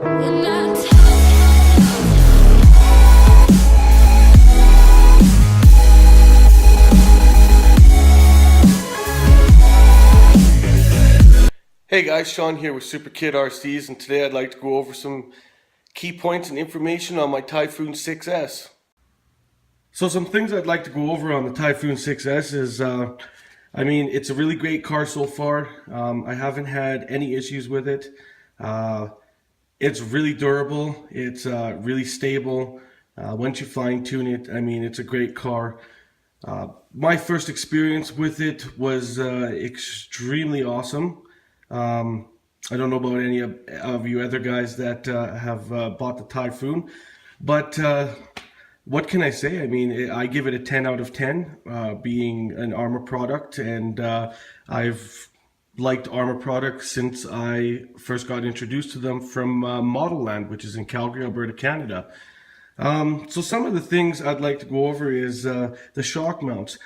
Hey guys, Sean here with Super Kid RCs, and today I'd like to go over some key points and information on my Typhon 6S. So some things I'd like to go over on the Typhon 6S is, it's a really great car so far. I haven't had any issues with it. It's really durable, it's really stable. Once you fine tune it, it's a great car. My first experience with it was extremely awesome. I don't know about any of you other guys that have bought the Typhon, but what can I say? I give it a 10 out of 10, being an Arrma product, and I've liked Arrma products since I first got introduced to them from Model Land, which is in Calgary, Alberta, Canada. So some of the things I'd like to go over is the shock mounts.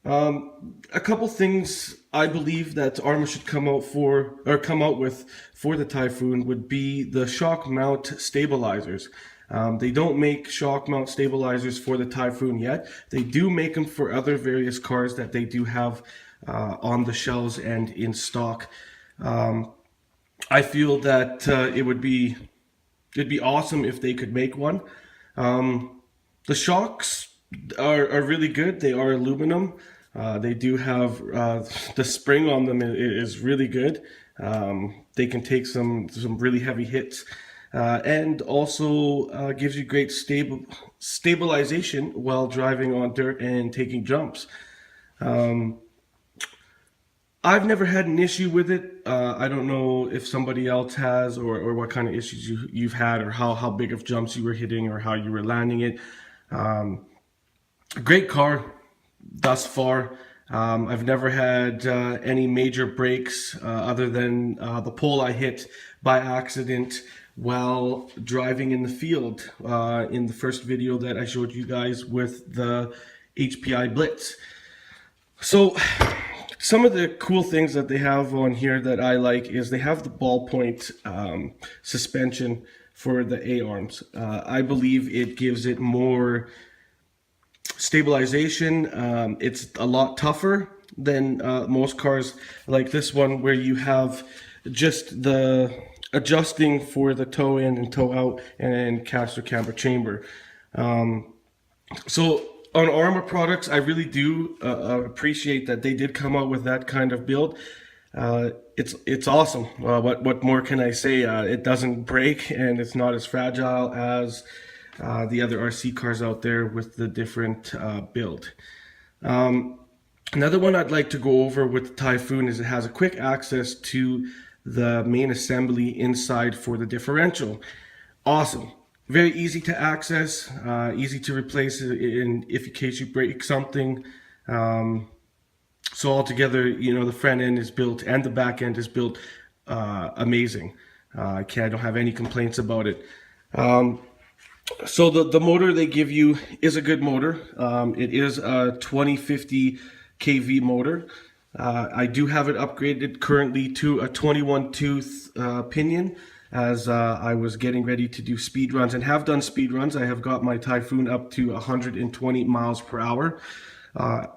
A couple things I believe that Arrma should come out with for the Typhon would be the shock mount stabilizers. They don't make shock mount stabilizers for the Typhon yet. They do make them for other various cars that they do have on the shelves and in stock. I feel that it'd be awesome if they could make one. The shocks are really good. They are aluminum. They do have the spring on them is really good. They can take some really heavy hits, and also gives you great stabilization while driving on dirt and taking jumps. I've never had an issue with it. I don't know if somebody else has, or what kind of issues you've had, or how big of jumps you were hitting, or how you were landing it. Great car thus far. I've never had any major breaks other than the pole I hit by accident while driving in the field in the first video that I showed you guys with the HPI Blitz. So some of the cool things that they have on here that I like is they have the ballpoint suspension for the A-arms. I believe it gives it more stabilization. It's a lot tougher than most cars like this one, where you have just the adjusting for the toe in and toe out and caster camber chamber. So on Arrma products, I really do appreciate that they did come out with that kind of build. It's awesome. What more can I say? It doesn't break, and it's not as fragile as the other RC cars out there with the different build. Another one I'd like to go over with the Typhon is it has a quick access to the main assembly inside for the differential. Awesome. Very easy to access, easy to replace in case you break something. So altogether, the front end is built and the back end is built amazing. I don't have any complaints about it. So the motor they give you is a good motor. It is a 2050 kV motor. I do have it upgraded currently to a 21 tooth pinion, as I was getting ready to do speed runs and have done speed runs. I have got my Typhon up to 120 miles per hour on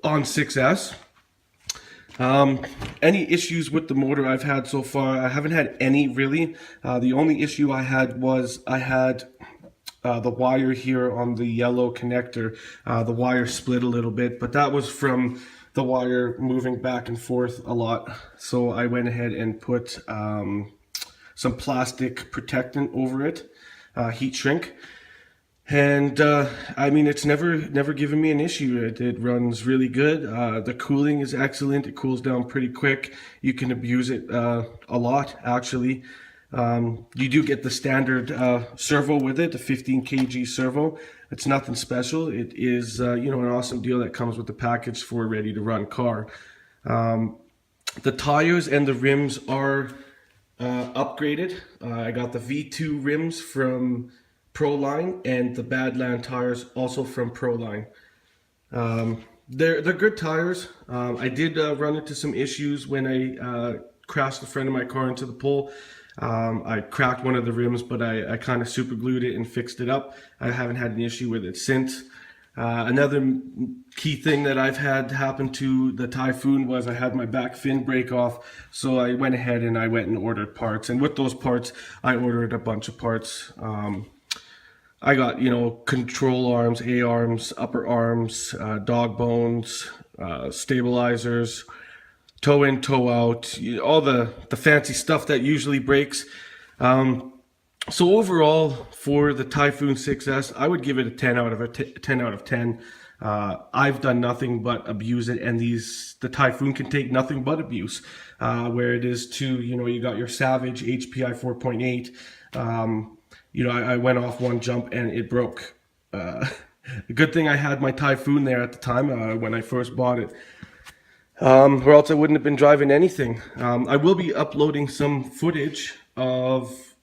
6S. Any issues with the motor I've had so far? I haven't had any really. The only issue I had was I had the wire here on the yellow connector. The wire split a little bit, but that was from the wire moving back and forth a lot. So I went ahead and put some plastic protectant over it, heat shrink. And it's never given me an issue. It runs really good. The cooling is excellent. It cools down pretty quick. You can abuse it a lot, actually. You do get the standard servo with it, the 15 kg servo. It's nothing special. It is an awesome deal that comes with the package for a ready to run car. The tires and the rims are upgraded. I got the V2 rims from Proline and the Badland tires also from Proline. They're good tires. I did run into some issues when I crashed the front of my car into the pole. I cracked one of the rims, but I kind of super glued it and fixed it up. I haven't had an issue with it since. Another key thing that I've had happen to the Typhon was I had my back fin break off, so I went ahead and I went and ordered parts, and with those parts I ordered a bunch of parts. I got, you know, control arms, A-arms, upper arms, dog bones, stabilizers, toe in, toe out, all the fancy stuff that usually breaks. So overall, for the Typhon 6S, I would give it a 10 out of 10. I've done nothing but abuse it, and the Typhon can take nothing but abuse. Where it is to, you know, you got your Savage HPI 4.8. You know, I went off one jump and it broke. The good thing I had my Typhon there at the time when I first bought it. Or else I wouldn't have been driving anything. I will be uploading some footage of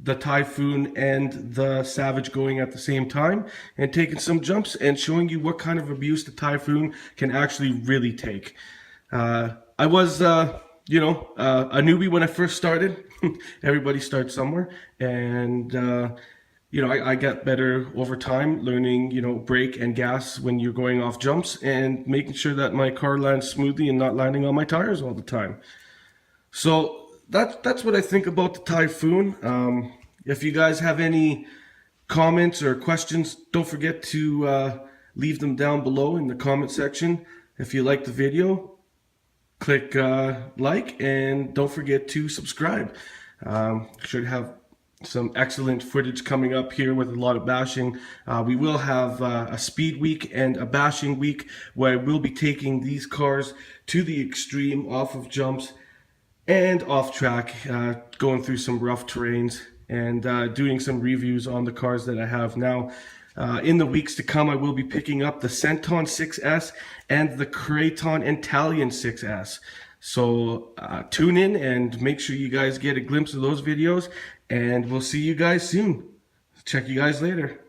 the Typhon and the Savage going at the same time and taking some jumps and showing you what kind of abuse the Typhon can actually really take. I was, you know, a newbie when I first started. Everybody starts somewhere, and you know, I got better over time, learning, you know, brake and gas when you're going off jumps and making sure that my car lands smoothly and not landing on my tires all the time. So that's what I think about the Typhon. If you guys have any comments or questions, don't forget to leave them down below in the comment section. If you like the video, click like, and don't forget to subscribe. Should have some excellent footage coming up here with a lot of bashing. We will have a speed week and a bashing week where we'll be taking these cars to the extreme off of jumps and off track, going through some rough terrains and doing some reviews on the cars that I have now. In the weeks to come, I will be picking up the Centon 6S and the Craton Italian 6S. So tune in and make sure you guys get a glimpse of those videos, and we'll see you guys soon. Check you guys later.